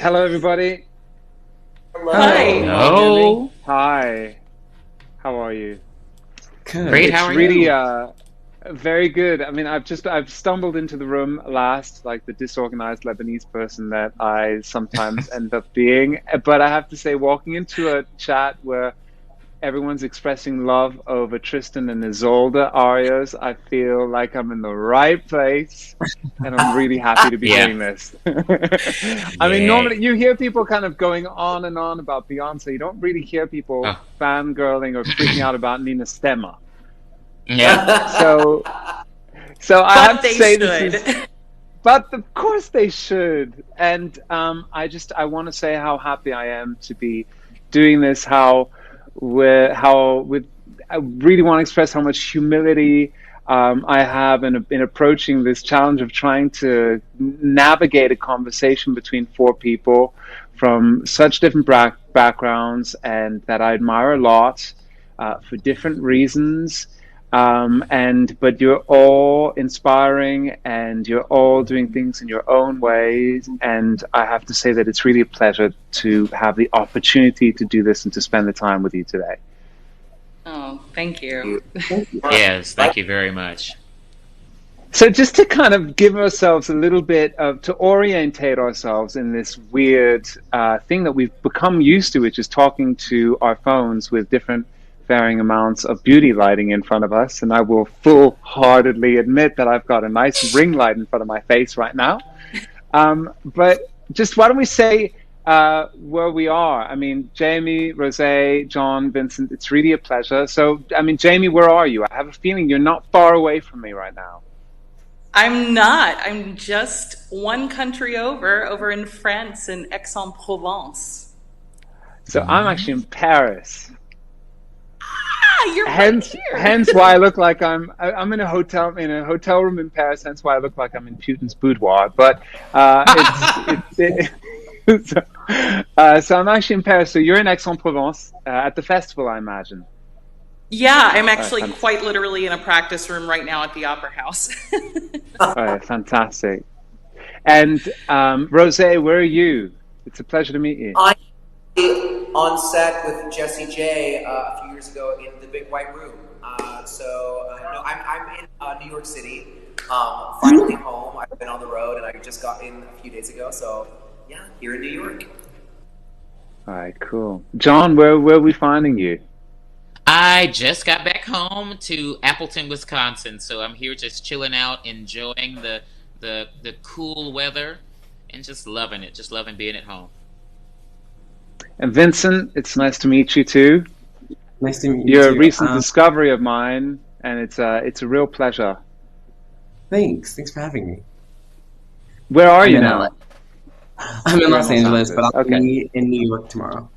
Hello, everybody. Hi. Hello. Can you hear me? Hello. Hi. How are you? Great. Good. How It's are really you? very good. I mean, I've stumbled into the room last, like the disorganized Lebanese person that I sometimes end up being. But I have to say, walking into a chat where everyone's expressing love over Tristan and Isolde arias, I feel like I'm in the right place, and I'm really happy to be Yeah. doing this. I mean, Yeah. normally you hear people kind of going on and on about Beyonce. You don't really hear people Oh. fangirling or freaking out about Nina Stemma. Yeah. So, so I have But to they say this is, should. but of course they should. And I want to say how happy I am to be doing this. I really want to express how much humility I have in approaching this challenge of trying to navigate a conversation between four people from such different backgrounds and that I admire a lot for different reasons. And but you're all inspiring and you're all doing things in your own ways. And I have to say that it's really a pleasure to have the opportunity to do this and to spend the time with you today. Oh, thank you. Thank you. Yes. Thank you very much. So just to kind of give ourselves a little bit of to orientate ourselves in this weird thing that we've become used to, which is talking to our phones with different varying amounts of beauty lighting in front of us. And I will full-heartedly admit that I've got a nice ring light in front of my face right now. But just why don't we say where we are? I mean, Jamie, Rose, John, Vincent, it's really a pleasure. So, I mean, Jamie, where are you? I have a feeling you're not far away from me right now. I'm not. I'm just one country over in France in Aix-en-Provence. So I'm actually in Paris. Ah, you're right Hence here. why I look like I'm in a hotel room in Paris. Hence why I look like I'm in Putin's boudoir. But so, so I'm actually in Paris. So you're in Aix-en-Provence at the festival, I imagine. Yeah, I'm All right, actually quite literally in a practice room right now at the Opera House. all right, fantastic. And Rose, where are you? It's a pleasure to meet you. I'm on set with Jesse J a few years ago in the Big White Room. No, I'm in New York City. Finally home. I've been on the road and I just got in a few days ago. So yeah, here in New York. All right, cool. John, where are we finding you? I just got back home to Appleton, Wisconsin, so I'm here just chilling out, enjoying the cool weather, and just loving it. Just loving being at home. And Vincent, it's nice to meet you too. Nice to meet you You're a too. recent discovery of mine, and it's a real pleasure. Thanks for having me. Where are I'm you in now? LA. I'm in You're in Los Los Angeles, but Angeles. I'll Okay. be in New York tomorrow.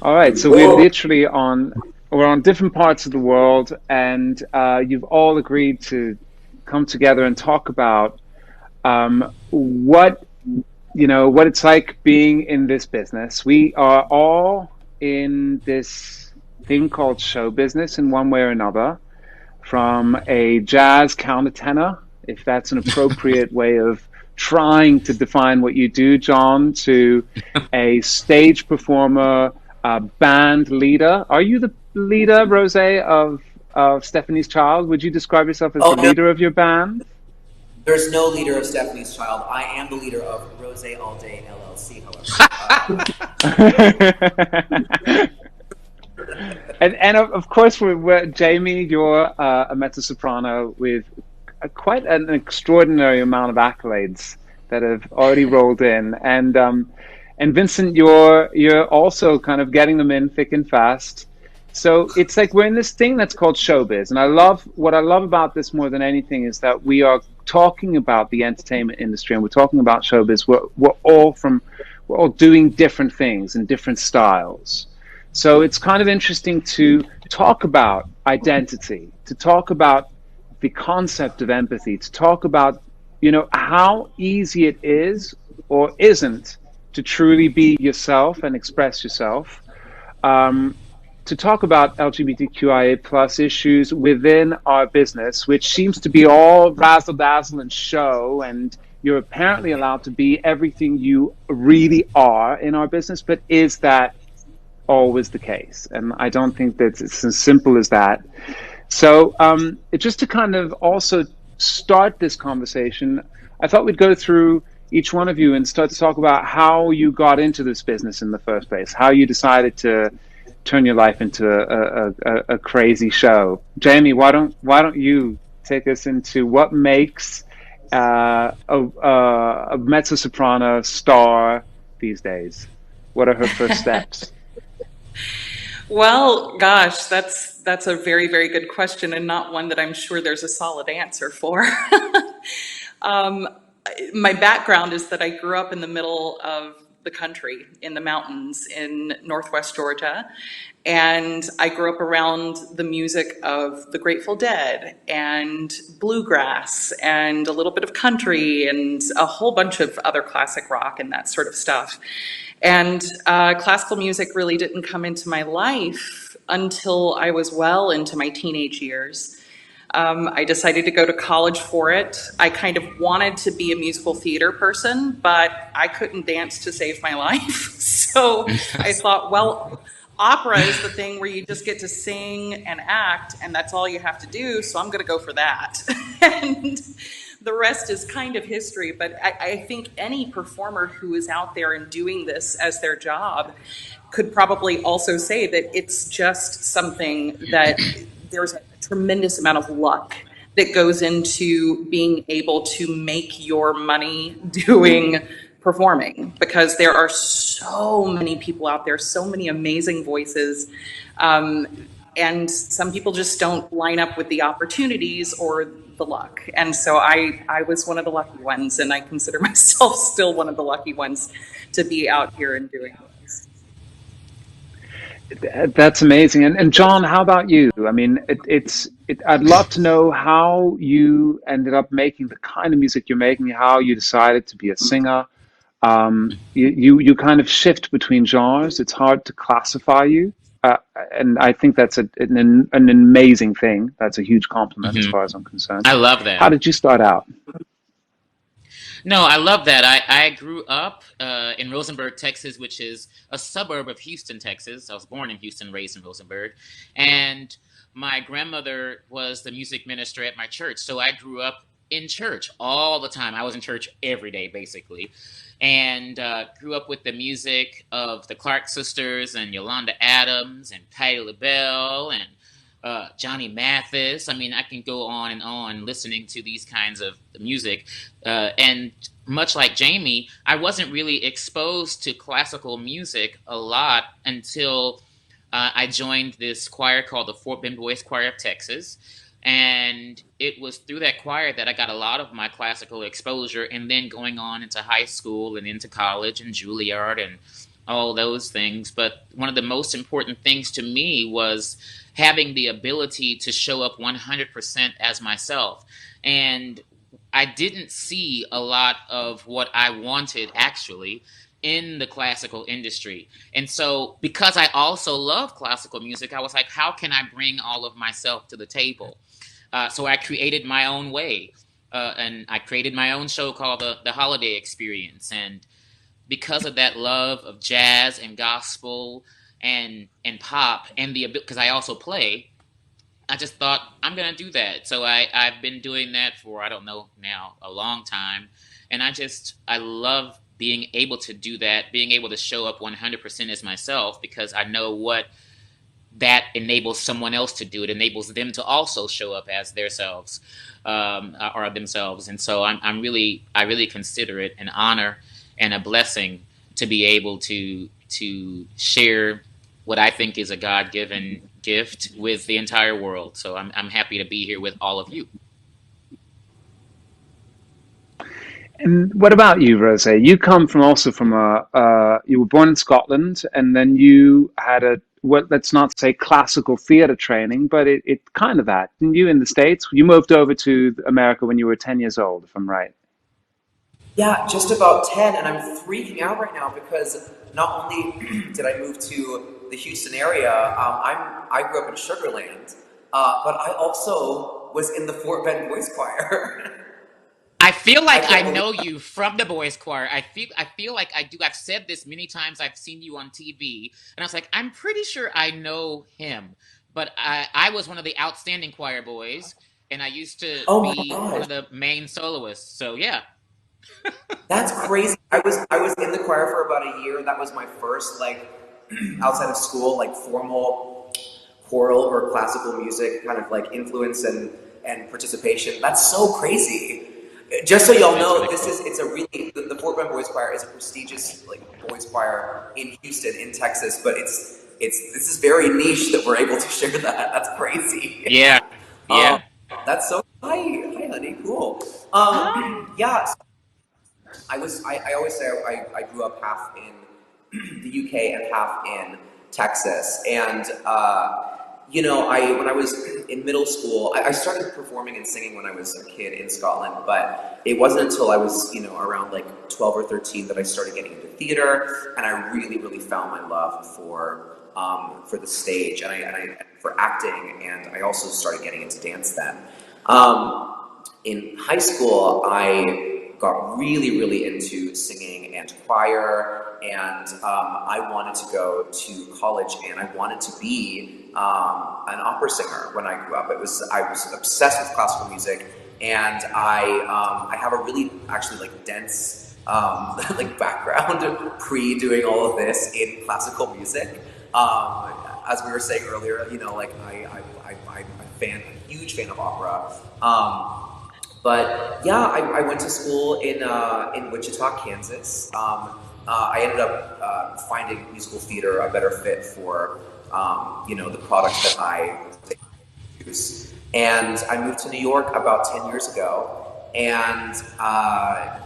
All right. So we're on different parts of the world, and you've all agreed to come together and talk about what what it's like being in this business. We are all in this thing called show business in one way or another, from a jazz countertenor, if that's an appropriate way of trying to define what you do, John, to a stage performer, a band leader. Are you the leader, Rose, of Stephanie's Child? Would you describe yourself as Oh the no, leader of your band? there's no leader of Stephanie's Child. I am the leader of Rose All Day LLC. However, And of course, Jamie, you're a mezzo soprano with quite an extraordinary amount of accolades that have already rolled in, and Vincent, you're also kind of getting them in thick and fast. So it's like we're in this thing that's called showbiz, and what I love about this more than anything is that we are talking about the entertainment industry and we're talking about showbiz. We're all doing different things in different styles. So it's kind of interesting to talk about identity, to talk about the concept of empathy, to talk about, how easy it is or isn't to truly be yourself and express yourself. To to talk about LGBTQIA plus issues within our business, which seems to be all razzle dazzle and show, and you're apparently allowed to be everything you really are in our business. But is that always the case? And I don't think that it's as simple as that. So, just to kind of also start this conversation, I thought we'd go through each one of you and start to talk about how you got into this business in the first place, how you decided to turn your life into a crazy show. Jamie, why don't you take us into what makes a mezzo soprano star these days? What are her first steps? Well, gosh, that's a very, very good question, and not one that I'm sure there's a solid answer for. um, my background is that I grew up in the middle of the country, in the mountains in Northwest Georgia, and I grew up around the music of the Grateful Dead and bluegrass and a little bit of country and a whole bunch of other classic rock and that sort of stuff. And classical music really didn't come into my life until I was well into my teenage years. I decided to go to college for it. I kind of wanted to be a musical theater person, but I couldn't dance to save my life. So I thought, well, opera is the thing where you just get to sing and act, and that's all you have to do, so I'm going to go for that. And the rest is kind of history, but I think any performer who is out there and doing this as their job could probably also say that it's just something that there's a tremendous amount of luck that goes into being able to make your money doing performing, because there are so many people out there, so many amazing voices, and some people just don't line up with the opportunities or the luck. And so I was one of the lucky ones, and I consider myself still one of the lucky ones to be out here and doing this. That's amazing. And John, how about you? I mean, I'd love to know how you ended up making the kind of music you're making, how you decided to be a singer. You kind of shift between genres. It's hard to classify you. And I think that's an amazing thing. That's a huge compliment as far as I'm concerned. I love that. How did you start out? No, I love that. I grew up in Rosenberg, Texas, which is a suburb of Houston, Texas. I was born in Houston, raised in Rosenberg. And my grandmother was the music minister at my church. So I grew up in church all the time. I was in church every day, basically. And grew up with the music of the Clark sisters and Yolanda Adams and Patti LaBelle and Johnny Mathis. I mean, I can go on and on listening to these kinds of music. And much like Jamie, I wasn't really exposed to classical music a lot until I joined this choir called the Fort Bend Boys Choir of Texas. And it was through that choir that I got a lot of my classical exposure, and then going on into high school and into college and Juilliard and all those things. But one of the most important things to me was having the ability to show up 100% as myself. And I didn't see a lot of what I wanted, actually, in the classical industry. And so because I also love classical music, I was like, how can I bring all of myself to the table? So I created my own way, and I created my own show called the Holiday Experience. And because of that love of jazz and gospel and pop, and because I also play, I just thought, I'm going to do that. So I've been doing that for, I don't know now, a long time. And I love being able to do that, being able to show up 100% as myself, because I know what that enables someone else to do. It enables them to also show up as themselves, or themselves. And so I really consider it an honor and a blessing to be able to share what I think is a God-given gift with the entire world. So I'm happy to be here with all of you. And what about you, Rose? You come from you were born in Scotland, and then you had let's not say classical theater training, but it kind of that. Didn't you, in the States? You moved over to America when you were 10 years old, if I'm right. Yeah, just about 10, and I'm freaking out right now because not only did I move to the Houston area, I grew up in Sugar Land, but I also was in the Fort Bend Boys Choir. I feel I like I can't believe know you from the boys choir. I feel like I do. I've said this many times. I've seen you on TV, and I was like, I'm pretty sure I know him. But I was one of the outstanding choir boys, and I used to Oh my be one gosh, of the main soloists. So yeah. that's crazy. I was in the choir for about a year. That was my first like outside of school like formal choral or classical music kind of like influence and participation. That's so crazy. Just so y'all It's know, really cool. it's a really the Fort Bend Boys Choir is a prestigious like boys choir in Houston, in Texas, but this is very niche that we're able to share that. That's crazy. Yeah, um, yeah. that's so hi honey, cool. Hi. Yeah, so I always say I grew up half in the UK and half in Texas, and I when I was in middle school, I started performing and singing when I was a kid in Scotland, but it wasn't until I was around like 12 or 13 that I started getting into theater, and I really really found my love for the stage and for acting, and I also started getting into dance then. In high school, I got really, really into singing and choir, and I wanted to go to college, and I wanted to be an opera singer when I grew up. I was obsessed with classical music, and I have a really actually like dense like background pre doing all of this in classical music. As we were saying earlier, like I'm a huge fan of opera. But yeah, I went to school in Wichita, Kansas. I ended up finding musical theater a better fit for the product that I use. And I moved to New York about 10 years ago. And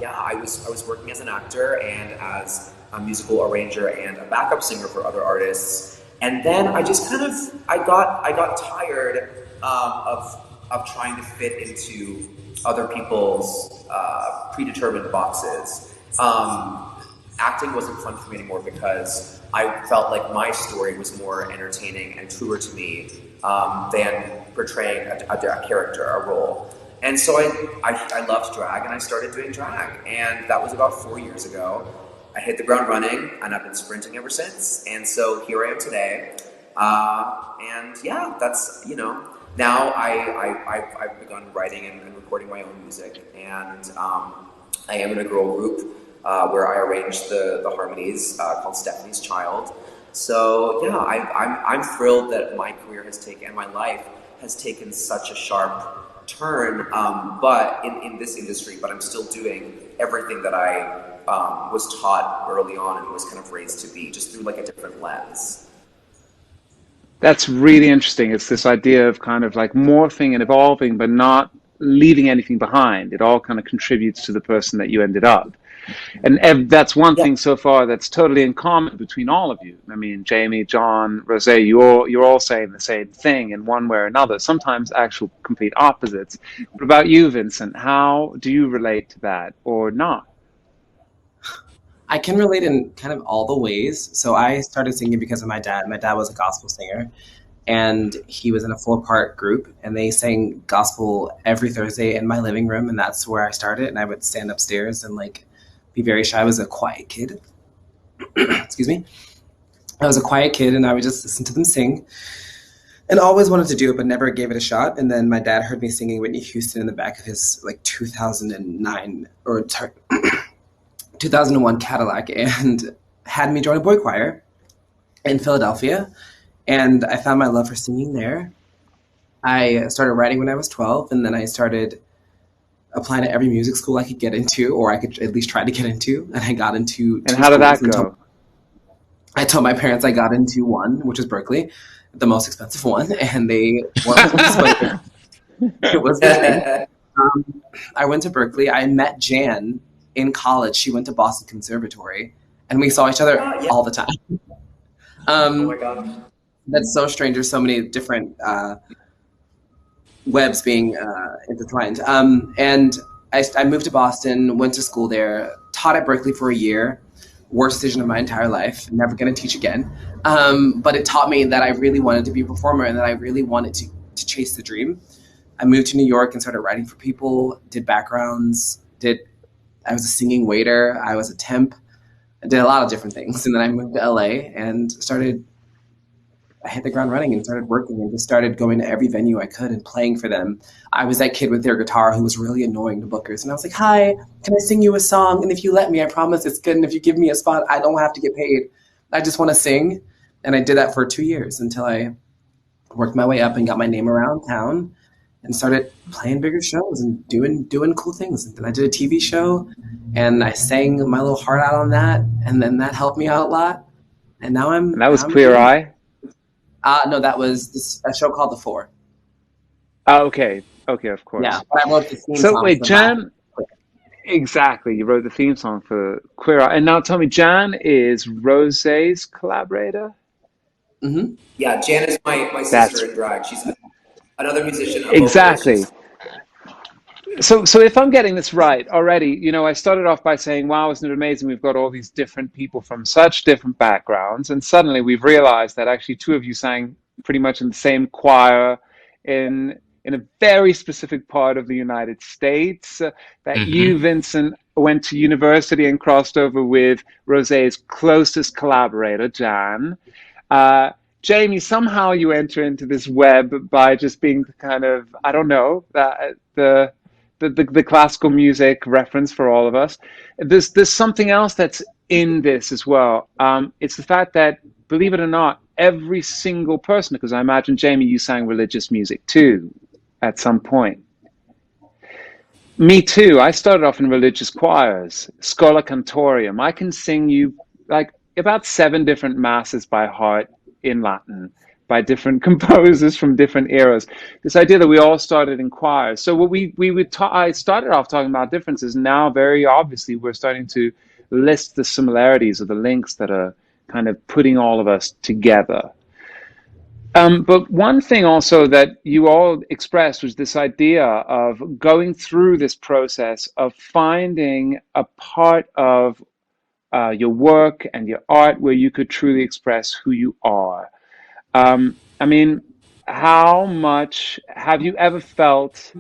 yeah, I was working as an actor and as a musical arranger and a backup singer for other artists. And then I just kind of I got tired of trying to fit into other people's predetermined boxes. Acting wasn't fun for me anymore because I felt like my story was more entertaining and truer to me than portraying a character, a role. And so I loved drag, and I started doing drag, and that was about 4 years ago. I hit the ground running, and I've been sprinting ever since. And so here I am today. And yeah, that's, now I've begun writing and recording my own music. And I am in a girl group where I arrange the harmonies called Stephanie's Child. So yeah, I'm thrilled that my career has taken, and my life has taken such a sharp turn, but in this industry, but I'm still doing everything that I was taught early on and was kind of raised to be, just through like a different lens. That's really interesting. It's this idea of kind of like morphing and evolving, but not leaving anything behind. It all kind of contributes to the person that you ended up. And that's one Yeah. thing so far that's totally in common between all of you. I mean, Jamie, John, Rose, you're all saying the same thing in one way or another, sometimes actual complete opposites. What about you, Vincent? How do you relate to that or not? I can relate in kind of all the ways. So I started singing because of my dad. My dad was a gospel singer, and he was in a full part group, and they sang gospel every Thursday in my living room, and that's where I started. And I would stand upstairs and like be very shy. I was a quiet kid. Excuse me. I was a quiet kid, and I would just listen to them sing, and always wanted to do it, but never gave it a shot. And then my dad heard me singing Whitney Houston in the back of his like 2009 or 2001 Cadillac, and had me join a boy choir in Philadelphia. And I found my love for singing there. I started writing when I was 12, and then I started applying to every music school I could get into, or I could at least try to get into. And I got into And two how did schools that and go? I told my parents I got into one, which was Berkeley, the most expensive one, and they weren't pleased, but it was the thing. I went to Berkeley. I met Jan in college. She went to Boston Conservatory, and we saw each other Yeah. all the time. Oh my gosh. That's so strange. There's so many different webs being intertwined. And I moved to Boston, went to school there, taught at Berkeley for a year, worst decision of my entire life. Never going to teach again. But it taught me that I really wanted to be a performer and that I really wanted to chase the dream. I moved to New York and started writing for people, did backgrounds, I was a singing waiter, I was a temp, I did a lot of different things. And then I moved to LA and I hit the ground running and started working and just started going to every venue I could and playing for them. I was that kid with their guitar who was really annoying to bookers. And I was like, hi, can I sing you a song? And if you let me, I promise it's good. And if you give me a spot, I don't have to get paid. I just want to sing. And I did that for 2 years until I worked my way up and got my name around town and started playing bigger shows and doing cool things. And then I did a TV show and I sang my little heart out on that. And then that helped me out a lot. And now And that was Queer Eye? No, that was a show called The Four. Oh, okay, of course. Yeah, but I wrote the theme so song. wait, Jan, exactly, you wrote the theme song for Queer Eye. And now tell me, Jan is Rosé's collaborator? Mm-hmm. Yeah, Jan is my sister in drag. She's another musician. Exactly. So if I'm getting this right already, I started off by saying, wow, isn't it amazing? We've got all these different people from such different backgrounds. And suddenly we've realized that actually two of you sang pretty much in the same choir in a very specific part of the United States. That you, Vincent, went to university and crossed over with Rosé's closest collaborator, Jan. Jamie, somehow you enter into this web by just being kind of, I don't know, the classical music reference for all of us. There's something else that's in this as well. It's the fact that, believe it or not, every single person, because I imagine, Jamie, you sang religious music too at some point. Me too. I started off in religious choirs, Schola Cantorium. I can sing you like about 7 different masses by heart in Latin by different composers from different eras. This idea that we all started in choirs. So what I started off talking about differences. Now, very obviously, we're starting to list the similarities or the links that are kind of putting all of us together. But one thing also that you all expressed was this idea of going through this process of finding a part of your work and your art where you could truly express who you are. I mean, how much have you ever felt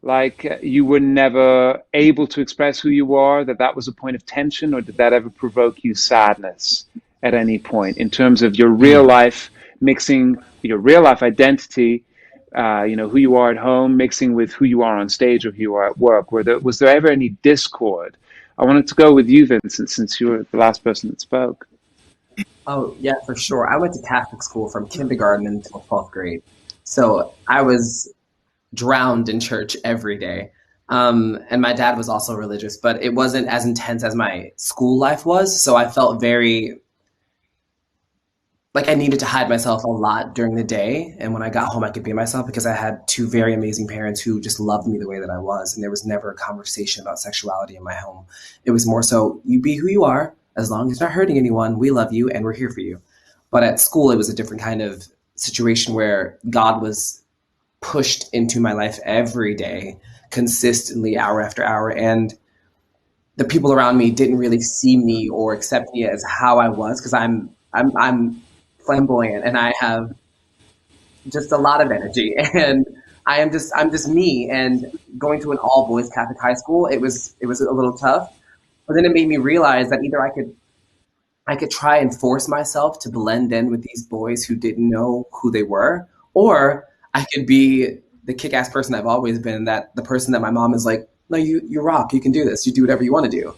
like you were never able to express who you are, that was a point of tension, or did that ever provoke you sadness at any point in terms of your real life mixing your real life identity, who you are at home, mixing with who you are on stage or who you are at work? Was there ever any discord? I wanted to go with you, Vincent, since you were the last person that spoke. Oh, yeah, for sure. I went to Catholic school from kindergarten until 12th grade. So I was drowned in church every day. And my dad was also religious, but it wasn't as intense as my school life was. So I felt very like I needed to hide myself a lot during the day. And when I got home, I could be myself because I had 2 very amazing parents who just loved me the way that I was. And there was never a conversation about sexuality in my home. It was more so, you be who you are. As long as you're not hurting anyone, we love you and we're here for you. But at school, it was a different kind of situation where God was pushed into my life every day, consistently, hour after hour. And the people around me didn't really see me or accept me as how I was, because I'm flamboyant and I have just a lot of energy, and I'm just me. And going to an all boys Catholic high school, it was a little tough. But then it made me realize that either I could try and force myself to blend in with these boys who didn't know who they were, or I could be the kick-ass person I've always been, that the person that my mom is like, no, you rock, you can do this, you do whatever you want to do.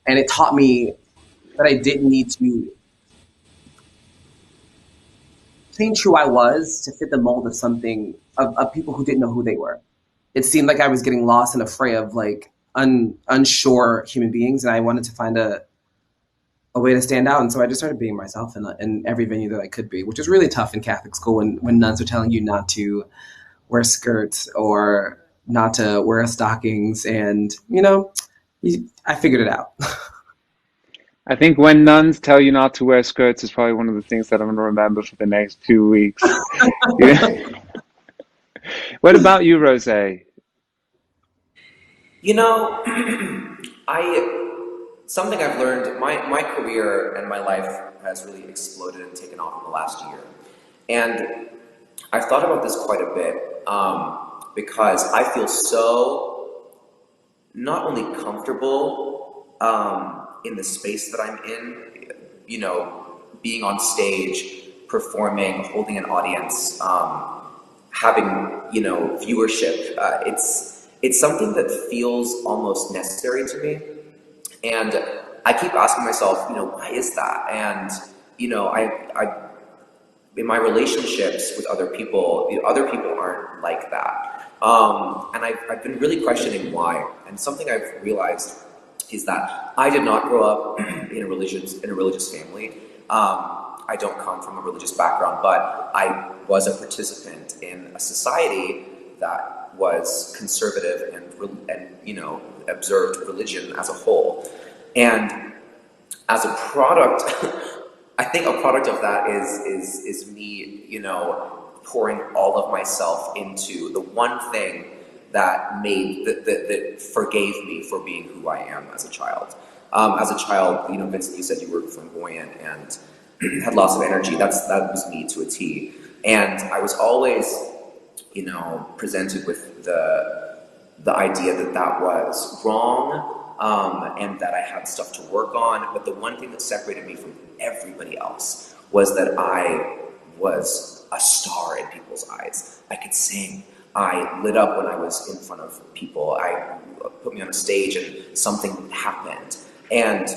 And it taught me that I didn't need to change who I was to fit the mold of something, of people who didn't know who they were. It seemed like I was getting lost in a fray of like unsure human beings, and I wanted to find a way to stand out. And so I just started being myself in every venue that I could be, which is really tough in Catholic school when nuns are telling you not to wear skirts or not to wear stockings. And, I figured it out. I think when nuns tell you not to wear skirts is probably one of the things that I'm going to remember for the next 2 weeks. Yeah. What about you, Rosé? I something I've learned, my career and my life has really exploded and taken off in the last year. And I've thought about this quite a bit because I feel so not only comfortable in the space that I'm in, you know, being on stage, performing, holding an audience, having, you know, viewership. It's something that feels almost necessary to me. And I keep asking myself, you know, why is that? And, you know, I in my relationships with other people, you know, other people aren't like that. And I've been really questioning why. And something I've realized is that I did not grow up in a religious family. I don't come from a religious background, but I was a participant in a society that was conservative and you know, observed religion as a whole. And as a product, I think a product of that is me, you know, pouring all of myself into the one thing that that forgave me for being who I am as a child. As a child, you know, Vincent, you said you were flamboyant and had lots of energy. That was me to a T. And I was always, you know, presented with the idea that that was wrong, and that I had stuff to work on. But the one thing that separated me from everybody else was that I was a star in people's eyes. I could sing. I lit up when I was in front of people. I put me on a stage and something happened. And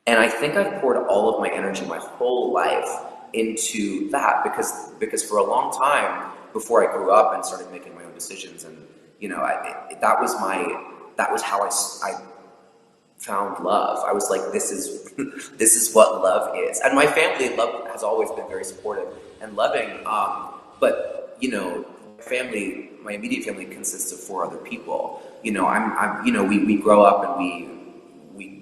I think I've poured all of my energy, my whole life, into that because for a long time before I grew up and started making my own decisions, and you know, that was how I found love. I was like, this is this is what love is. And my family love has always been very supportive and loving. But you know, my immediate family consists of 4 other people. You know, I'm you know, we grow up and we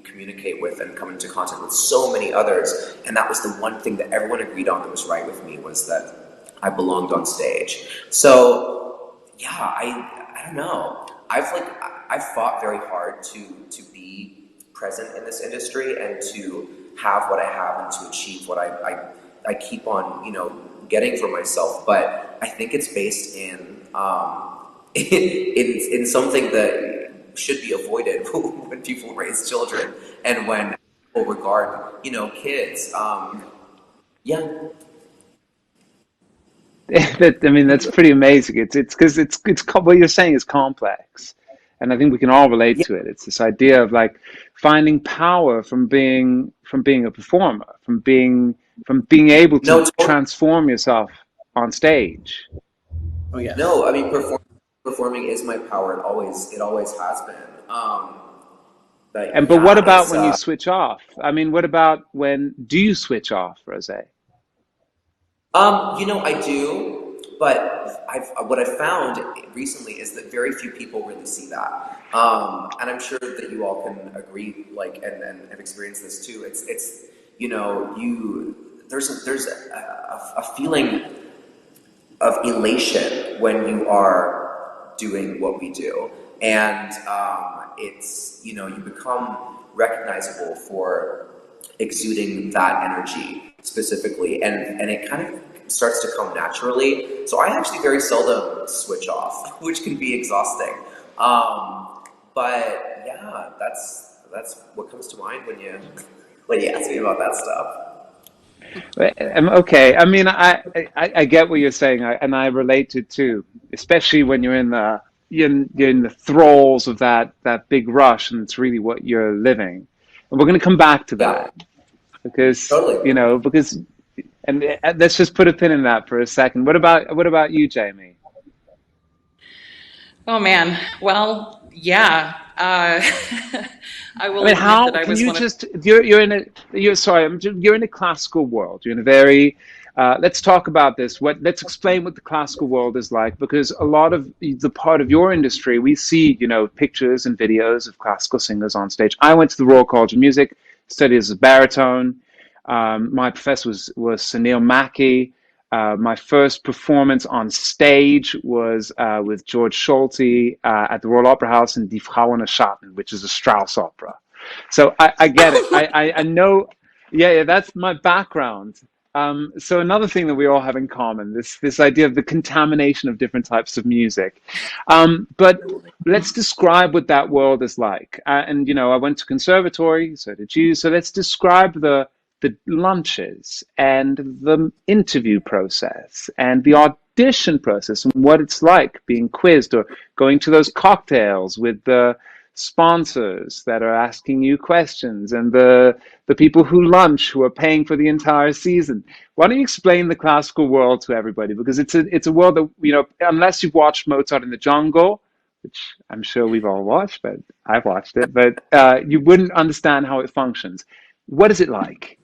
communicate with and come into contact with so many others, and that was the one thing that everyone agreed on that was right with me, was that I belonged on stage. So yeah, I don't know. I've fought very hard to be present in this industry and to have what I have and to achieve what I keep on, you know, getting for myself. But I think it's based in in something that should be avoided when people raise children and when people regard, you know, kids. Yeah. I mean, that's pretty amazing. It's because what you're saying is complex, and I think we can all relate Yeah. to it. It's this idea of like finding power from being a performer, from being able No, to totally. transform yourself on stage. Oh yeah. No, I mean, performing is my power. It always has been. But But what yeah, about when you switch off? I mean, what about when do you switch off, Rose? you know, I do, but what I've found recently is that very few people really see that. And I'm sure that you all can agree, like, and have experienced this too. It's you know, there's a feeling of elation when you are doing what we do, and it's, you know, you become recognizable for exuding that energy specifically, and it kind of starts to come naturally. So I actually very seldom switch off, which can be exhausting. But yeah, that's what comes to mind when you ask me about that stuff. Okay. I mean, I get what you're saying, and I relate to it too, especially when you're in the thralls of that big rush, and it's really what you're living. And we're going to come back to Yeah, that because you totally. know because and let's just put a pin in that for a second. What about you, Jamie? Oh man. Well, yeah. I I will mean, admit how that I can was you one of. just you're sorry, you're in a classical world. You're in a very let's talk about this. Let's explain what the classical world is like, because a lot of the part of your industry, we see, you know, pictures and videos of classical singers on stage. I went to the Royal College of Music, studied as a baritone. My professor was Sunil Mackey. My first performance on stage was with George Solti at the Royal Opera House in Die Frauen Schatten, which is a Strauss opera. So I get it. I know. Yeah, that's my background. So another thing that we all have in common, this idea of the contamination of different types of music. But let's describe what that world is like. And I went to conservatory, so did you. So let's describe the lunches and the interview process and the audition process and what it's like being quizzed or going to those cocktails with the sponsors that are asking you questions and the people who lunch who are paying for the entire season. Why don't you explain the classical world to everybody? Because it's a world that, unless you've watched Mozart in the Jungle, which I'm sure we've all watched, but I've watched it, but you wouldn't understand how it functions. What is it like?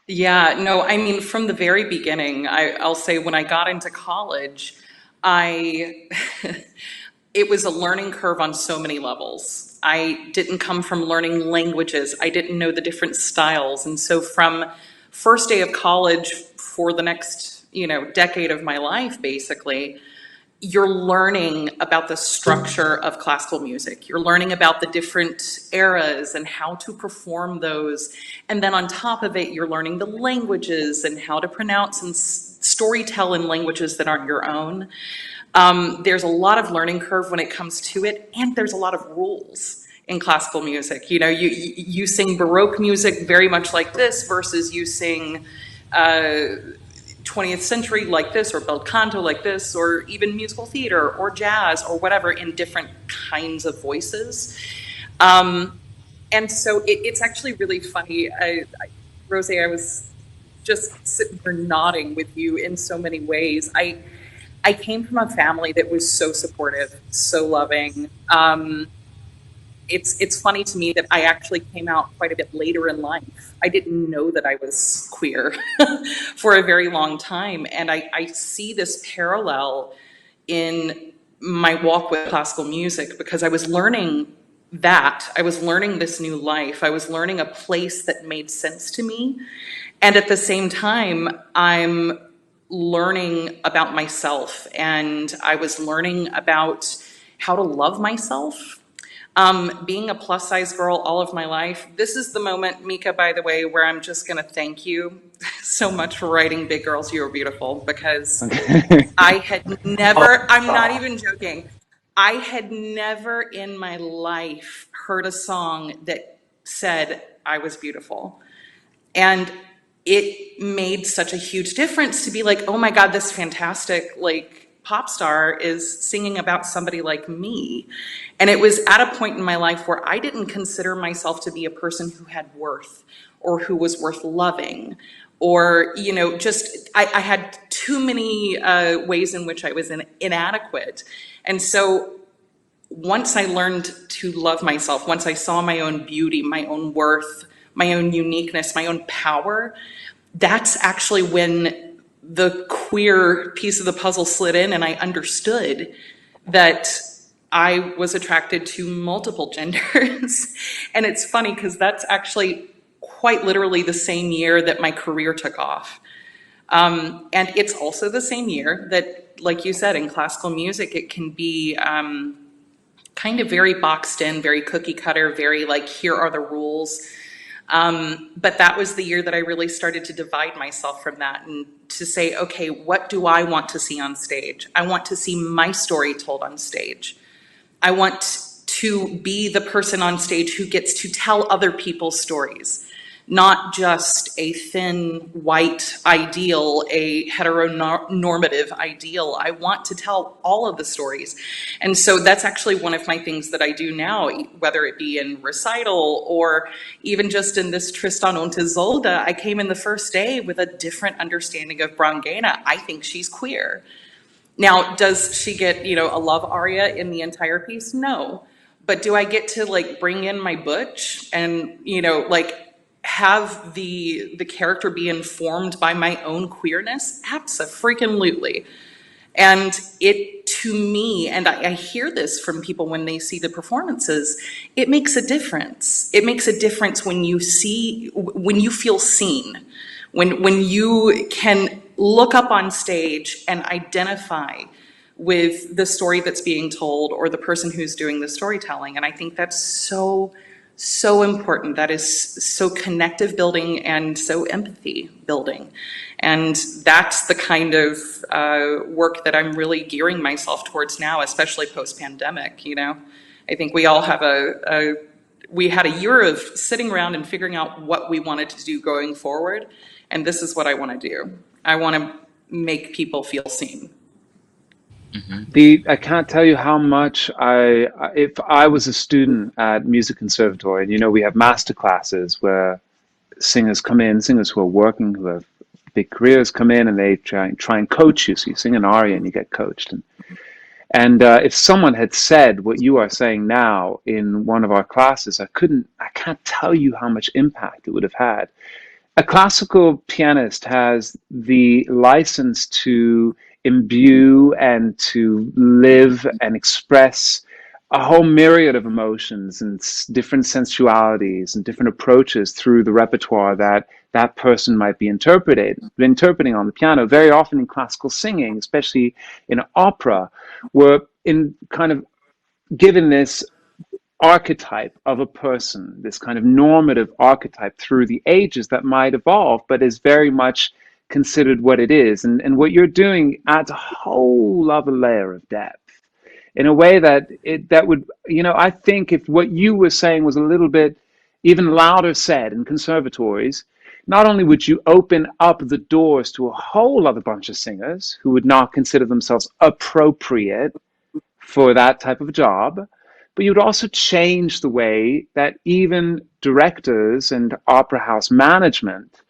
Yeah, no, I mean, from the very beginning, I'll say when I got into college, I it was a learning curve on so many levels. I didn't come from learning languages. I didn't know the different styles. And so from first day of college for the next, decade of my life, basically, you're learning about the structure of classical music. You're learning about the different eras and how to perform those. And then on top of it, you're learning the languages and how to pronounce and storytell in languages that aren't your own. There's a lot of learning curve when it comes to it, and there's a lot of rules in classical music. You sing Baroque music very much like this versus you sing 20th century like this, or bel canto like this, or even musical theater or jazz or whatever in different kinds of voices. And so it's actually really funny. Rose, I was just sitting here nodding with you in so many ways. I came from a family that was so supportive, so loving. It's funny to me that I actually came out quite a bit later in life. I didn't know that I was queer for a very long time. And I see this parallel in my walk with classical music because I was learning that. I was learning this new life. I was learning a place that made sense to me. And at the same time, I'm learning about myself, and I was learning about how to love myself. Being a plus size girl all of my life, this is the moment, Mika, by the way, where I'm just going to thank you so much for writing Big Girls, You Are Beautiful, because I had never, I'm not even joking, I had never in my life heard a song that said I was beautiful. And it made such a huge difference to be like, oh my God, this fantastic, pop star is singing about somebody like me. And it was at a point in my life where I didn't consider myself to be a person who had worth or who was worth loving, or, I had too many ways in which I was inadequate. And so once I learned to love myself, once I saw my own beauty, my own worth, my own uniqueness, my own power, that's actually when the queer piece of the puzzle slid in, and I understood that I was attracted to multiple genders. And it's funny because that's actually quite literally the same year that my career took off. And it's also the same year that, like you said, in classical music, it can be kind of very boxed in, very cookie cutter, very here are the rules. But that was the year that I really started to divide myself from that and to say, okay, what do I want to see on stage? I want to see my story told on stage. I want to be the person on stage who gets to tell other people's stories, not just a thin white ideal, a heteronormative ideal. I want to tell all of the stories. And so that's actually one of my things that I do now, whether it be in recital or even just in this Tristan und Isolde. I came in the first day with a different understanding of Brangäna. I think she's queer. Now, does she get, a love aria in the entire piece? No. But do I get to bring in my butch and, have the character be informed by my own queerness? Abso-freaking-lutely. And it, to me, and I hear this from people when they see the performances, it makes a difference. It makes a difference when you feel seen, when you can look up on stage and identify with the story that's being told or the person who's doing the storytelling. And I think that's so, so important. That is so connective building and so empathy building. And that's the kind of work that I'm really gearing myself towards now, especially post-pandemic, you know. I think we all have we had a year of sitting around and figuring out what we wanted to do going forward. And this is what I want to do. I want to make people feel seen. I can't tell you how much if I was a student at music conservatory, and we have master classes where singers come in, singers who are working, who have big careers come in, and they try and coach you. So you sing an aria and you get coached. And if someone had said what you are saying now in one of our classes, I can't tell you how much impact it would have had. A classical pianist has the license to imbue and to live and express a whole myriad of emotions and different sensualities and different approaches through the repertoire that that person might be interpreting on the piano. Very often in classical singing, especially in opera, we're in kind of given this archetype of a person, this kind of normative archetype through the ages that might evolve, but is very much considered what it is. And what you're doing adds a whole other layer of depth in a way that would, I think if what you were saying was a little bit even louder said in conservatories, not only would you open up the doors to a whole other bunch of singers who would not consider themselves appropriate for that type of job, but you'd also change the way that even directors and opera house management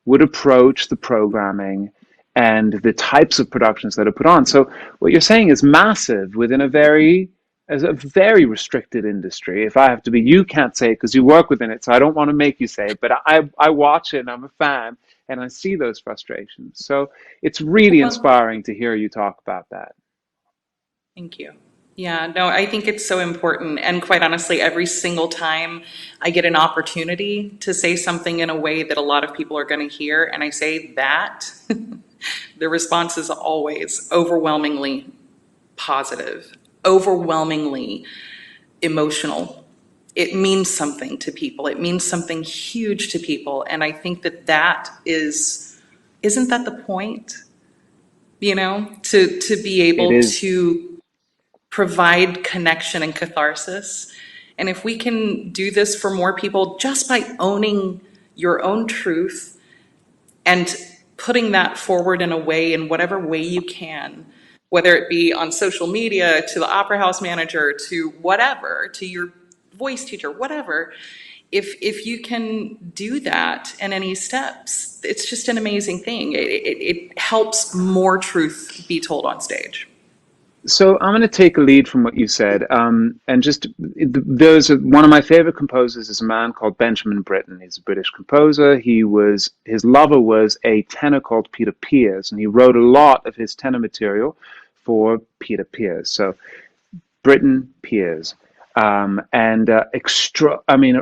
would approach the programming and the types of productions that are put on. So what you're saying is massive within as a very restricted industry. If I have to be, you can't say it because you work within it, so I don't want to make you say it, but I watch it and I'm a fan and I see those frustrations. So it's really Well, inspiring to hear you talk about that. thank you. Yeah, no, I think it's so important. And quite honestly, every single time I get an opportunity to say something in a way that a lot of people are going to hear, and I say that, the response is always overwhelmingly positive, overwhelmingly emotional. It means something to people. It means something huge to people. And I think isn't that the point? You know, to be It able is. to provide connection and catharsis. And if we can do this for more people just by owning your own truth and putting that forward in whatever way you can, whether it be on social media, to the opera house manager, to whatever, to your voice teacher, whatever, if you can do that in any steps, it's just an amazing thing. It helps more truth be told on stage. So I'm going to take a lead from what you said, and one of my favorite composers is a man called Benjamin Britten. He's a British composer. His lover was a tenor called Peter Pears, and he wrote a lot of his tenor material for Peter Pears. So Britten, Pears, and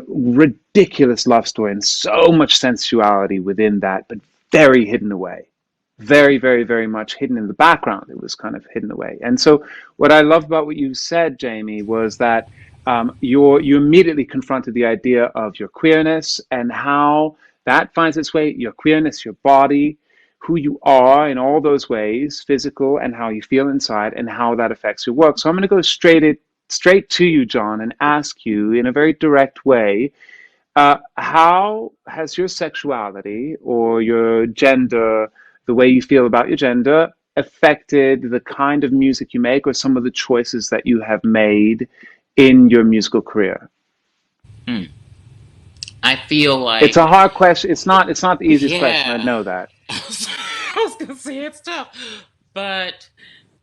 ridiculous love story and so much sensuality within that, but very hidden away, very, very, very much hidden in the background. It was kind of hidden away. And so what I love about what you said, Jamie, was that you immediately confronted the idea of your queerness and how that finds its way, your queerness, your body, who you are in all those ways, physical and how you feel inside, and how that affects your work. So I'm going to go straight to you, John, and ask you in a very direct way, how has your sexuality or your gender, the way you feel about your gender, affected the kind of music you make or some of the choices that you have made in your musical career? Hmm. I feel It's like, a hard question. It's not the easiest question. I yeah. know that. I was gonna say it's tough, but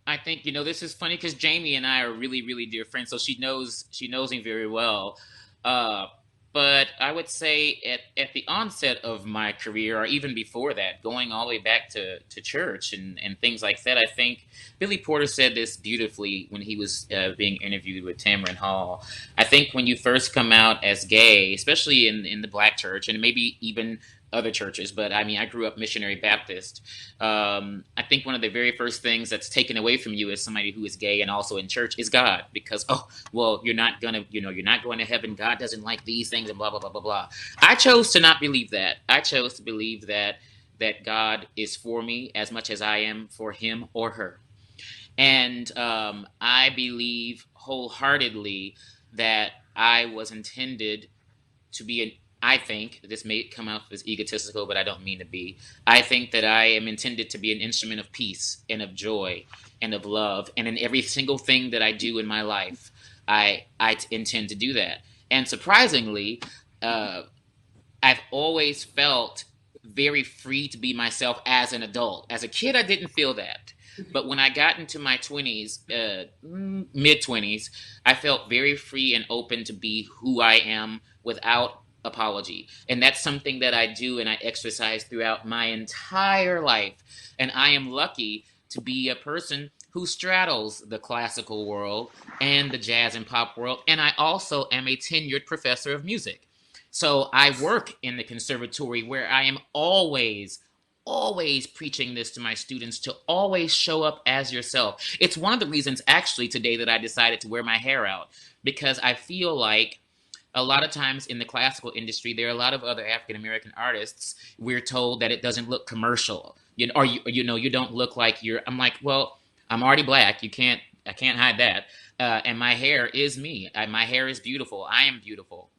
I think this is funny because Jamie and I are really, really dear friends, so she knows me very well. Uh, but I would say at the onset of my career, or even before that, going all the way back to church and things like that, I think Billy Porter said this beautifully when he was being interviewed with Tamron Hall. I think when you first come out as gay, especially in the black church, and maybe even other churches, but I mean, I grew up missionary Baptist. I think one of the very first things that's taken away from you as somebody who is gay and also in church is God, because, oh, well, you're not gonna, you're not going to heaven. God doesn't like these things and blah, blah, blah, blah, blah. I chose to not believe that. I chose to believe that God is for me as much as I am for him or her. And I believe wholeheartedly that I was intended to be I think, this may come out as egotistical, but I don't mean to be. I think that I am intended to be an instrument of peace and of joy and of love. And in every single thing that I do in my life, I intend to do that. And surprisingly, I've always felt very free to be myself as an adult. As a kid, I didn't feel that. But when I got into my 20s, mid 20s, I felt very free and open to be who I am without apology. And that's something that I do and I exercise throughout my entire life. And I am lucky to be a person who straddles the classical world and the jazz and pop world. And I also am a tenured professor of music. So I work in the conservatory where I am always preaching this to my students, to always show up as yourself. It's one of the reasons actually today that I decided to wear my hair out, because I feel like a lot of times in the classical industry, there are a lot of other African American artists. We're told that it doesn't look commercial, or you don't look like you're. I'm like, well, I'm already black. I can't hide that. And my hair is me. My hair is beautiful. I am beautiful.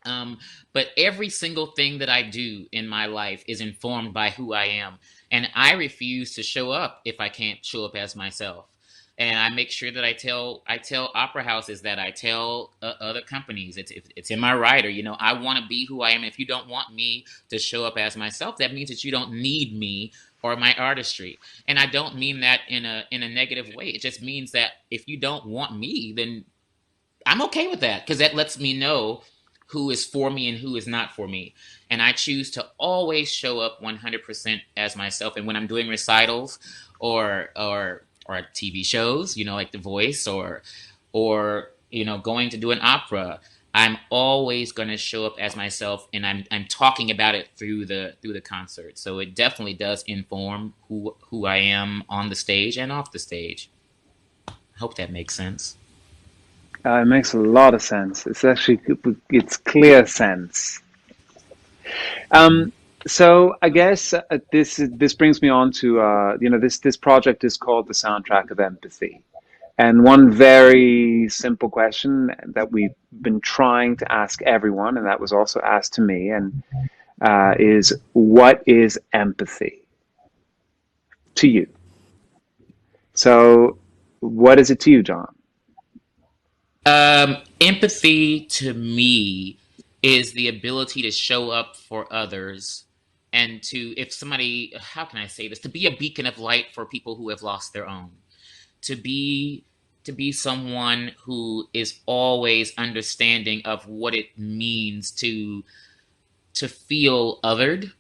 But every single thing that I do in my life is informed by who I am. And I refuse to show up if I can't show up as myself. And I make sure that I tell opera houses that, I tell other companies, it's in my rider, I want to be who I am. If you don't want me to show up as myself, that means that you don't need me or my artistry. And I don't mean that in a negative way. It just means that if you don't want me, then I'm okay with that, because that lets me know who is for me and who is not for me. And I choose to always show up 100% as myself. And when I'm doing recitals or TV shows, like The Voice, or going to do an opera, I'm always going to show up as myself, and I'm talking about it through the concert. So it definitely does inform who I am on the stage and off the stage. I hope that makes sense. It makes a lot of sense. It's clear sense. So I guess this brings me on to this project is called the Soundtrack of Empathy, and one very simple question that we've been trying to ask everyone, and that was also asked to me, and is, what is empathy to you? So, what is it to you, John? Empathy to me is the ability to show up for others, and if somebody, how can I say this, to be a beacon of light for people who have lost their own, to be someone who is always understanding of what it means to feel othered,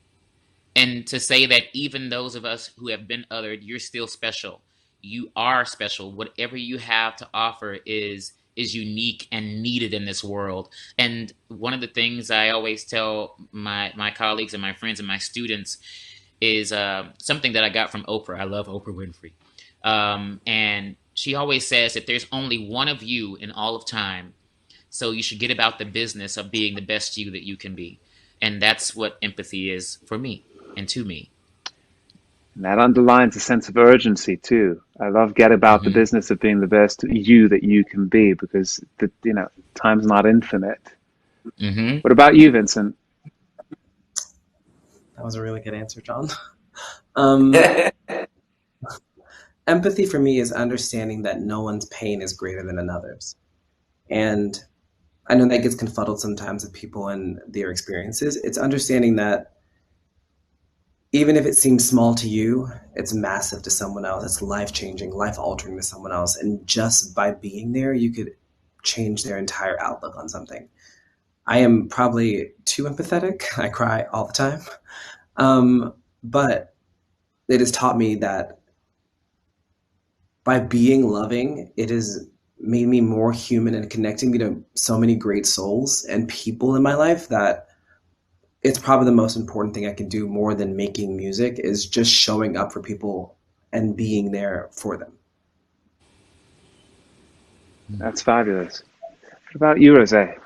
and to say that even those of us who have been othered, you're still special. You are special. Whatever you have to offer is unique and needed in this world. And one of the things I always tell my colleagues and my friends and my students is something that I got from Oprah. I love Oprah Winfrey. And she always says that there's only one of you in all of time, so you should get about the business of being the best you that you can be. And that's what empathy is for me and to me. And that underlines a sense of urgency too. I love get about the business of being the best you that you can be, because time's not infinite. What about you, Vincent? That was a really good answer, John. Empathy for me is understanding that no one's pain is greater than another's. And I know that gets confuddled sometimes with people and their experiences. It's understanding that even if it seems small to you, it's massive to someone else. It's life-changing, life-altering to someone else. And just by being there, you could change their entire outlook on something. I am probably too empathetic. I cry all the time. But it has taught me that by being loving, it has made me more human and connecting me to so many great souls and people in my life that it's probably the most important thing I can do more than making music is just showing up for people and being there for them. That's fabulous. What about you, Rosé?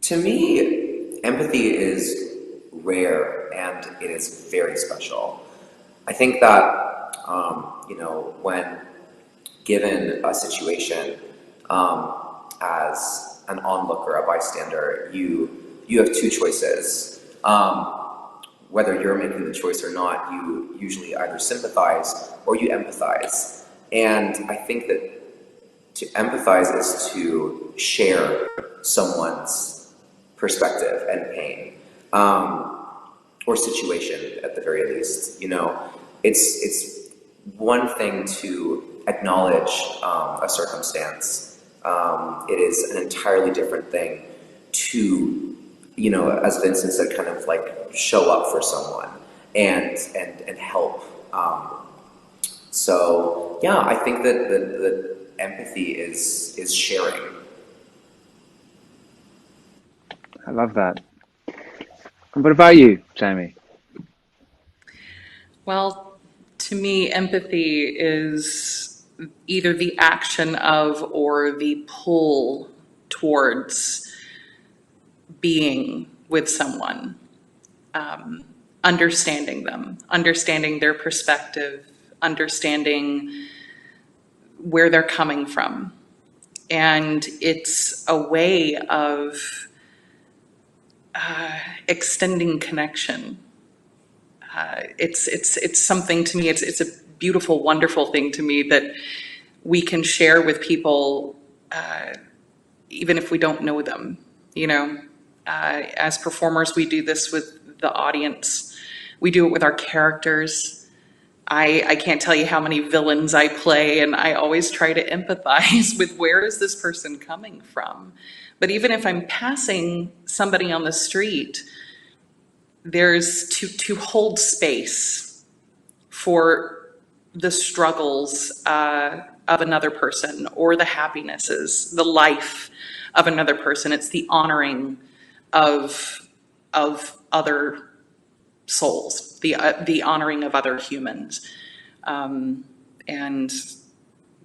To me, empathy is rare and it is very special. I think that, when given a situation as an onlooker, a bystander, you have two choices. Whether you're making the choice or not, you usually either sympathize or you empathize. And I think that to empathize is to share someone's perspective and pain, or situation at the very least. It's one thing to acknowledge a circumstance. It is an entirely different thing to, as Vincent said, kind of like show up for someone and help. So yeah, I think that empathy is sharing. I love that. And what about you, Jamie? Well, to me, empathy is either the action of or the pull towards being with someone, understanding them, understanding their perspective, understanding where they're coming from. And it's a way of extending connection. It's something to me, it's a beautiful, wonderful thing to me that we can share with people, even if we don't know them. As performers, we do this with the audience. We do it with our characters. I can't tell you how many villains I play, and I always try to empathize with where is this person coming from. But even if I'm passing somebody on the street, there's to hold space for the struggles of another person or the happinesses, the life of another person. It's the honoring of other souls, the honoring of other humans. And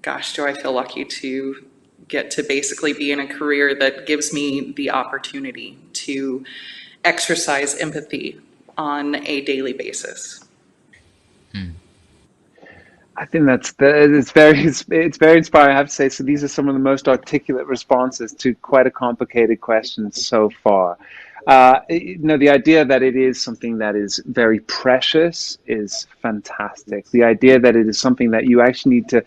gosh, do I feel lucky to get to basically be in a career that gives me the opportunity to exercise empathy on a daily basis. I think it's very inspiring, I have to say. So these are some of the most articulate responses to quite a complicated question so far. The idea that it is something that is very precious is fantastic. The idea that it is something that you actually need to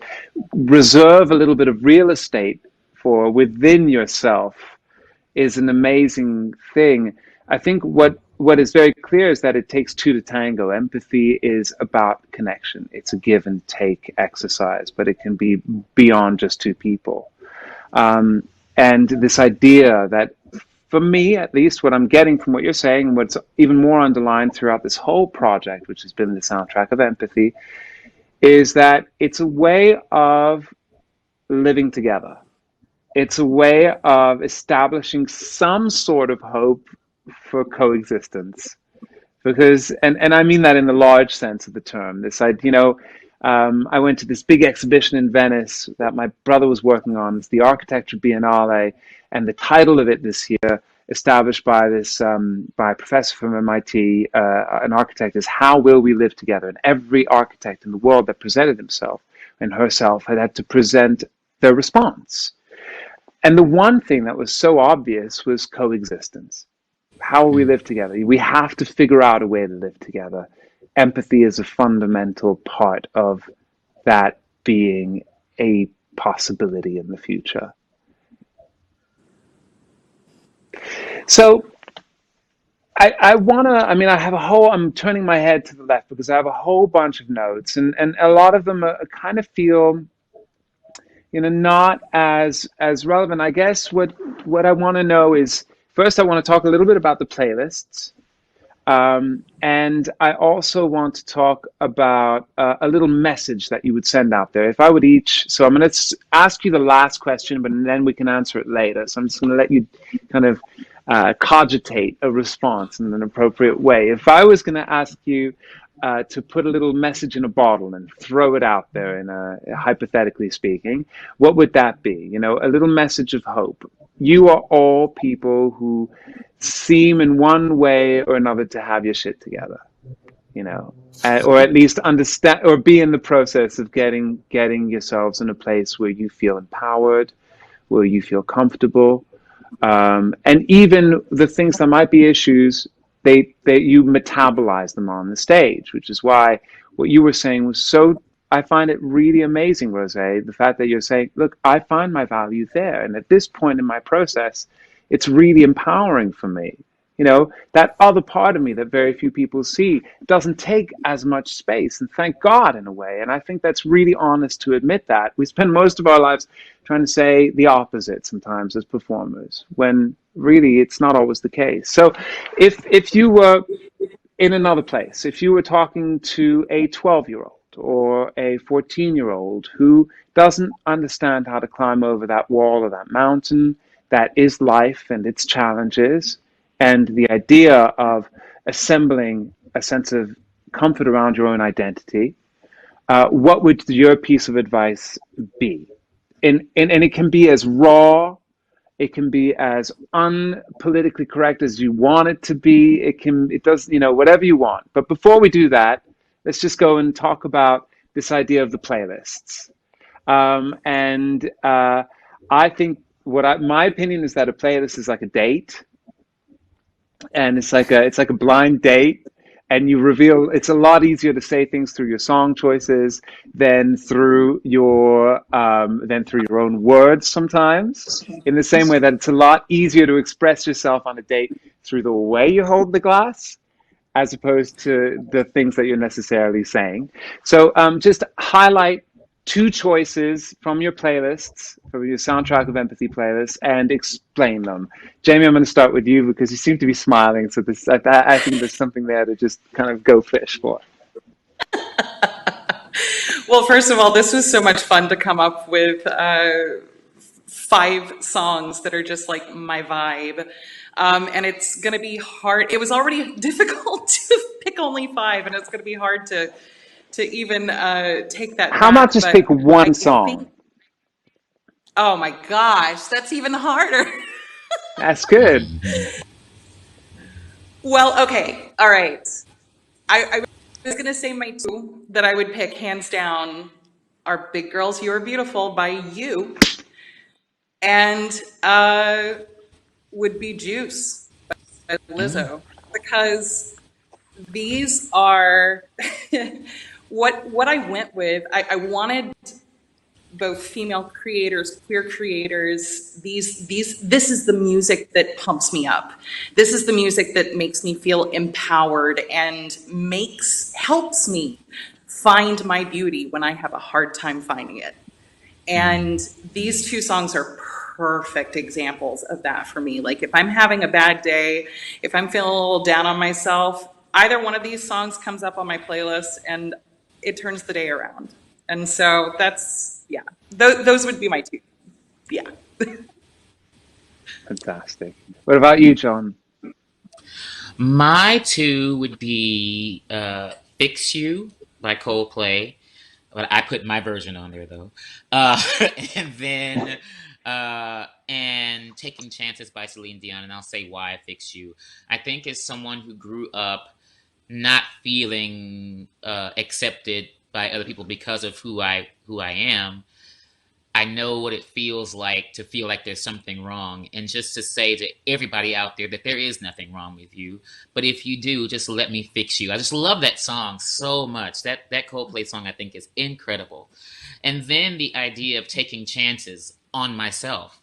reserve a little bit of real estate for within yourself is an amazing thing. I think what is very clear is that it takes two to tango. Empathy is about connection. It's a give and take exercise, but it can be beyond just two people. And this idea that, for me at least, what I'm getting from what you're saying, and what's even more underlined throughout this whole project, which has been the soundtrack of empathy, is that it's a way of living together. It's a way of establishing some sort of hope for coexistence. Because, and I mean that in the large sense of the term. I went to this big exhibition in Venice that my brother was working on. It's the Architecture Biennale, and the title of it this year, established by by a professor from MIT, an architect, is "How Will We Live Together?" And every architect in the world that presented himself and herself had to present their response. And the one thing that was so obvious was coexistence. How will we live together? We have to figure out a way to live together. Empathy is a fundamental part of that being a possibility in the future. So I'm turning my head to the left because I have a whole bunch of notes, and a lot of them kind of feel, not as relevant. I guess what I want to know is, first I want to talk a little bit about the playlists, and I also want to talk about a little message that you would send out there. If I would so I'm going to ask you the last question, but then we can answer it later. So I'm just going to let you kind of cogitate a response in an appropriate way. If I was going to ask you to put a little message in a bottle and throw it out there, hypothetically speaking, what would that be? You know, a little message of hope. You are all people who seem in one way or another to have your shit together, you know, or at least understand or be in the process of getting yourselves in a place where you feel empowered, where you feel comfortable. And even the things that might be issues, you metabolize them on the stage, which is why what you were saying was so. I find it really amazing, Rose, the fact that you're saying, "Look, I find my value there, and at this point in my process, it's really empowering for me." You know, that other part of me that very few people see doesn't take as much space, and thank God in a way. And I think that's really honest to admit that. We spend most of our lives trying to say the opposite sometimes as performers, when really it's not always the case. So if you were in another place, if you were talking to a 12-year-old or a 14-year-old who doesn't understand how to climb over that wall or that mountain that is life and its challenges, and the idea of assembling a sense of comfort around your own identity, what would your piece of advice be? And it can be as raw, it can be as unpolitically correct as you want it to be. It does, you know, whatever you want. But before we do that, let's just go and talk about this idea of the playlists. I think my opinion is that a playlist is like a date, and it's like a blind date, and you reveal. It's a lot easier to say things through your song choices than through your own words sometimes, in the same way that it's a lot easier to express yourself on a date through the way you hold the glass as opposed to the things that you're necessarily saying. So just highlight two choices from your playlists, from your Soundtrack of Empathy playlist, and explain them. Jamie, I'm going to start with you because you seem to be smiling. So I think there's something there to just kind of go fish for. Well, first of all, this was so much fun to come up with 5 songs that are just like my vibe. And it's going to be hard. It was already difficult to pick only 5, and it's going to be hard to even take that. How about just pick one song? Oh my gosh, that's even harder. That's good. Well, okay, all right. I was going to say my 2 that I would pick hands down are Big Girls, You Are Beautiful by You, and would be Juice by Lizzo, because these are what I went with. I wanted both female creators, queer creators. This is the music that pumps me up. This is the music that makes me feel empowered and helps me find my beauty when I have a hard time finding it. And these 2 songs are perfect examples of that for me. Like if I'm having a bad day, if I'm feeling a little down on myself, either one of these songs comes up on my playlist and it turns the day around. And so that's, yeah, those would be my 2. Yeah. Fantastic. What about you, John? My 2 would be Fix You by Coldplay. But I put my version on there though. And then and Taking Chances by Celine Dion, and I'll say why I Fix You. I think as someone who grew up not feeling accepted by other people because of who I am, I know what it feels like to feel like there's something wrong, and just to say to everybody out there that there is nothing wrong with you, but if you do, just let me fix you. I just love that song so much. That Coldplay song I think is incredible. And then the idea of taking chances on myself.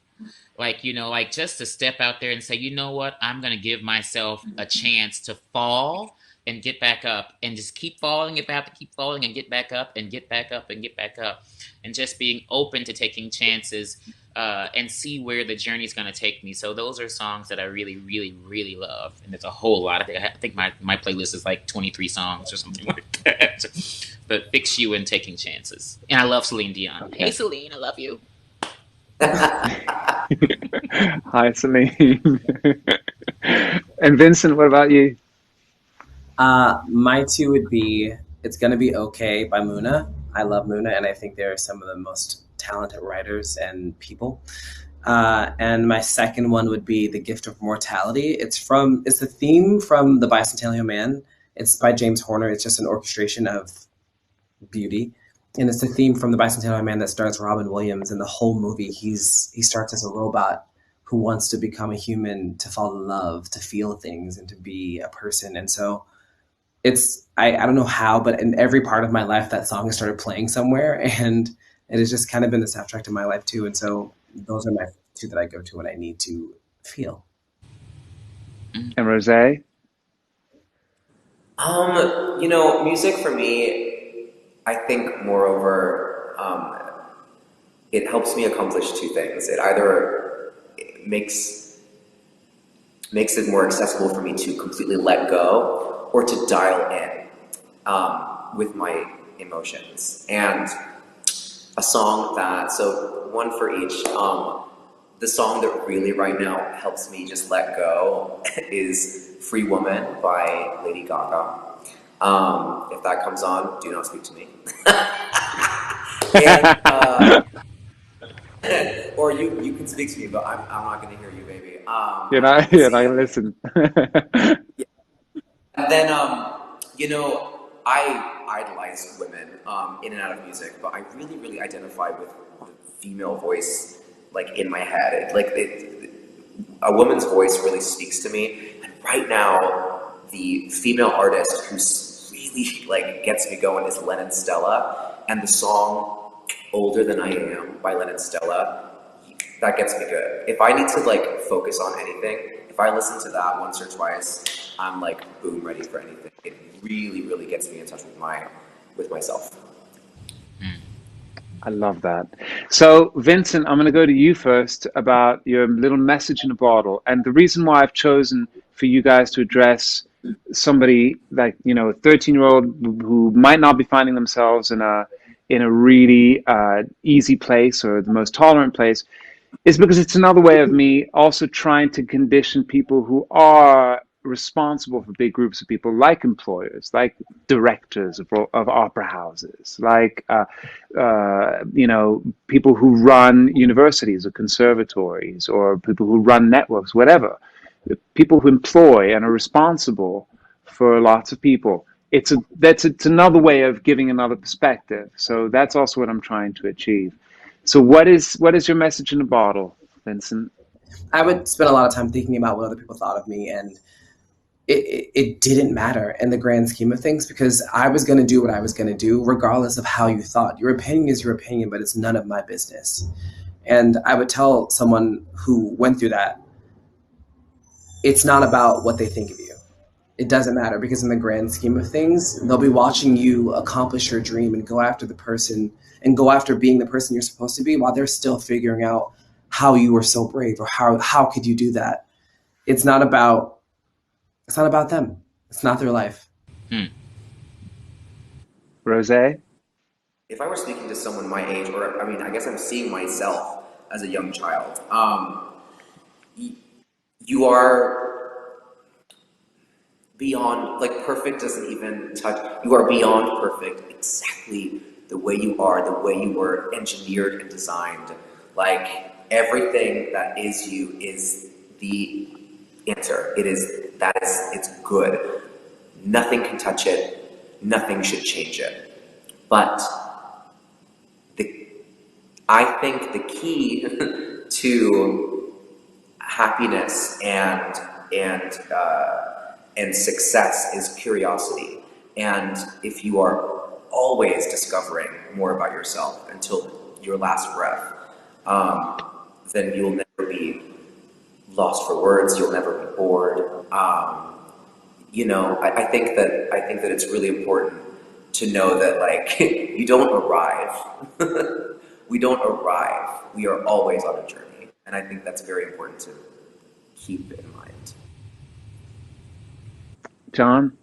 Like, you know, like just to step out there and say, you know what, I'm going to give myself a chance to fall and get back up, and just keep falling, keep falling and get back up and get back up and get back up. And just being open to taking chances and see where the journey's going to take me. So those are songs that I really, really, really love. And there's a whole lot. I think my playlist is like 23 songs or something like that. But Fix You and Taking Chances. And I love Celine Dion. Okay. Hey, Celine, I love you. Hi, Celine. And Vincent, what about you? My two would be "It's Gonna Be Okay" by Muna. I love Muna, and I think they're some of the most talented writers and people. And my second one would be "The Gift of Mortality." It's the theme from The Bicentennial Man. It's by James Horner. It's just an orchestration of beauty, and it's the theme from The Bicentennial Man that stars Robin Williams. In the whole movie, he starts as a robot who wants to become a human, to fall in love, to feel things, and to be a person. And so I don't know how, but in every part of my life that song has started playing somewhere, and it has just kind of been the soundtrack to my life too. And so those are my two that I go to when I need to feel. And Rose? Music for me, I think, moreover, it helps me accomplish two things. It either makes it more accessible for me to completely let go or to dial in with my emotions. And a song so one for each. The song that really right now helps me just let go is "Free Woman" by Lady Gaga. If that comes on, do not speak to me. And or you can speak to me, but I'm not going to hear you, baby. I'm You're not busy. listen. And then, I idolize women in and out of music, but I really, really identify with the female voice, like in my head. A woman's voice really speaks to me. And right now, the female artist who really like gets me going is Lennon Stella, and the song "Older Than I Am" by Lennon Stella. That gets me good. If I need to like focus on anything, if I listen to that once or twice, I'm like boom, ready for anything. It really, really gets me in touch with myself. I love that. So, Vincent, I'm going to go to you first about your little message in a bottle. And the reason why I've chosen for you guys to address somebody like, a 13-year-old who might not be finding themselves in a really easy place or the most tolerant place is because it's another way of me also trying to condition people who are responsible for big groups of people, like employers, like directors of opera houses, like people who run universities or conservatories, or people who run networks, whatever. People who employ and are responsible for lots of people. It's another way of giving another perspective. So that's also what I'm trying to achieve. So what is your message in a bottle, Vincent? I would spend a lot of time thinking about what other people thought of me, and it didn't matter in the grand scheme of things, because I was going to do what I was going to do regardless of how you thought. Your opinion is your opinion, but it's none of my business. And I would tell someone who went through that, it's not about what they think of you. It doesn't matter, because in the grand scheme of things, they'll be watching you accomplish your dream and go after the person and go after being the person you're supposed to be, while they're still figuring out how you were so brave, or how could you do that. It's not about them. It's not their life. Hmm. Rose? If I were speaking to someone my age, or I mean, I guess I'm seeing myself as a young child. You are beyond, like, perfect doesn't even touch. You are beyond perfect, exactly the way you are, the way you were engineered and designed. Like, everything that is you is the answer. It's good. Nothing can touch it. Nothing should change it. But the I think the key to happiness and success is curiosity. And if you are always discovering more about yourself until your last breath, then you'll never be lost for words. You'll never be bored. I think that it's really important to know that, like, you don't arrive. We don't arrive. We are always on a journey, and I think that's very important to keep in mind. John?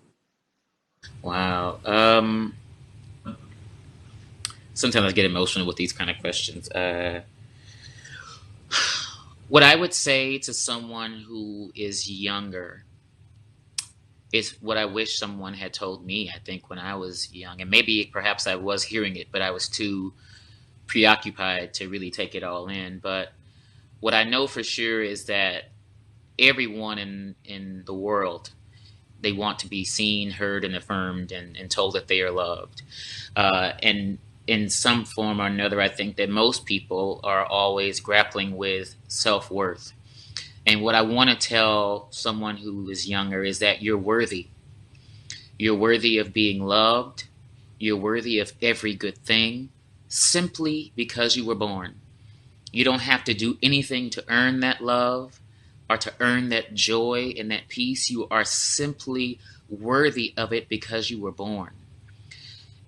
Wow. Sometimes I get emotional with these kind of questions. What I would say to someone who is younger is what I wish someone had told me, I think, when I was young. And maybe perhaps I was hearing it, but I was too preoccupied to really take it all in. But what I know for sure is that everyone in the world, they want to be seen, heard, and affirmed, and told that they are loved. And in some form or another, I think that most people are always grappling with self worth. And what I want to tell someone who is younger is that you're worthy. You're worthy of being loved. You're worthy of every good thing simply because you were born. You don't have to do anything to earn that love or to earn that joy and that peace. You are simply worthy of it because you were born.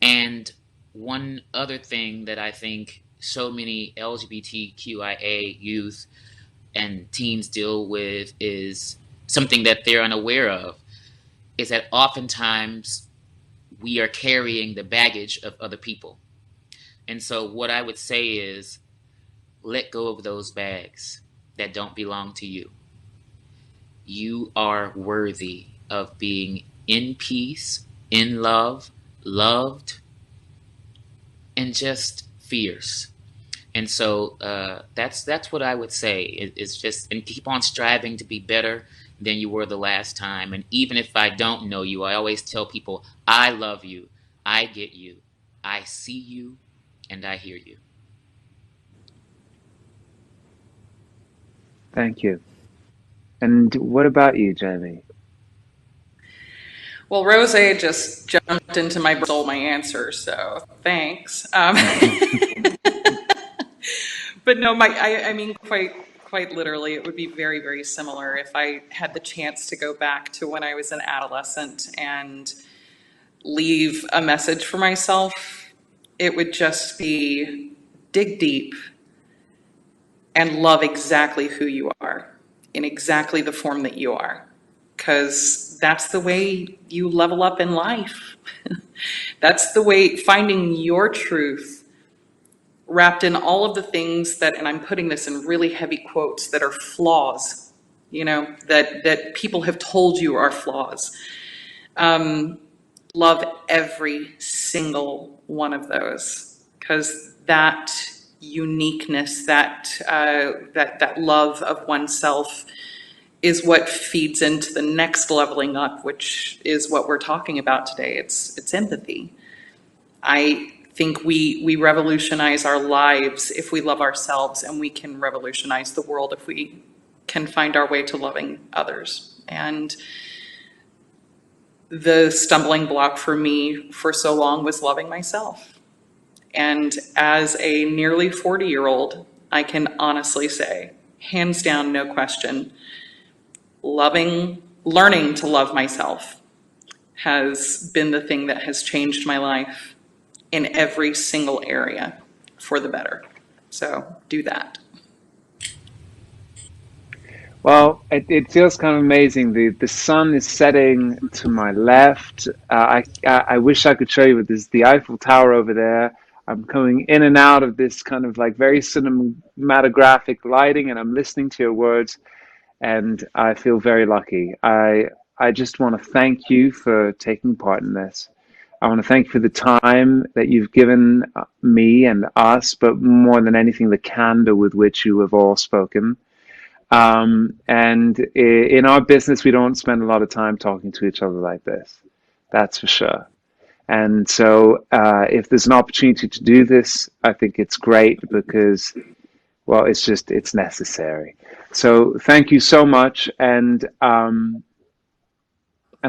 And one other thing that I think so many LGBTQIA youth and teens deal with is something that they're unaware of, is that oftentimes we are carrying the baggage of other people. And so what I would say is, let go of those bags that don't belong to you. You are worthy of being in peace, in love, loved, and just fierce. And so that's what I would say. It's just, and keep on striving to be better than you were the last time. And even if I don't know you, I always tell people, I love you, I get you, I see you, and I hear you. Thank you. And what about you, Jamie? Well, Rose just jumped into my stole my answer, so thanks. But no, I mean, quite literally, it would be very, very similar if I had the chance to go back to when I was an adolescent and leave a message for myself. It would just be dig deep and love exactly who you are in exactly the form that you are, because that's the way you level up in life. That's the way, finding your truth wrapped in all of the things that, and I'm putting this in really heavy quotes, that are flaws, that people have told you are flaws. Love every single one of those, because that uniqueness, that love of oneself is what feeds into the next leveling up, which is what we're talking about today. It's empathy. I think we revolutionize our lives if we love ourselves, and we can revolutionize the world if we can find our way to loving others. And the stumbling block for me for so long was loving myself. And as a nearly 40-year-old, I can honestly say, hands down, no question, learning to love myself has been the thing that has changed my life in every single area for the better. So do that. Well, it feels kind of amazing. The sun is setting to my left. I wish I could show you, but there's the Eiffel Tower over there. I'm coming in and out of this kind of like very cinematographic lighting, and I'm listening to your words, and I feel very lucky. I just want to thank you for taking part in this. I want to thank you for the time that you've given me and us, but more than anything, the candor with which you have all spoken. And in our business, we don't spend a lot of time talking to each other like this. That's for sure. And so, if there's an opportunity to do this, I think it's great because, well, it's necessary. So thank you so much. And I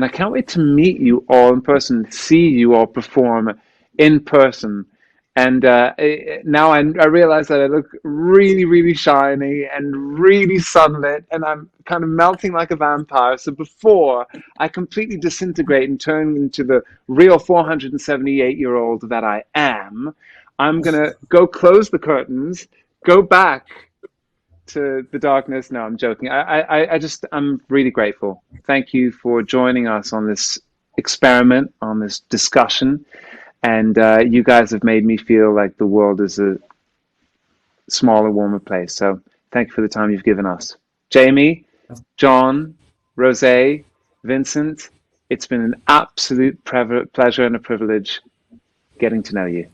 can't wait to meet you all in person, see you all perform in person. And now I realize that I look really, really shiny and really sunlit, and I'm kind of melting like a vampire. So before I completely disintegrate and turn into the real 478-year-old that I am, I'm going to go close the curtains, go back to the darkness. No, I'm joking. I'm really grateful. Thank you for joining us on this experiment, on this discussion. And you guys have made me feel like the world is a smaller, warmer place. So thank you for the time you've given us. Jamie, John, Rose, Vincent, It's been an absolute pleasure and a privilege getting to know you.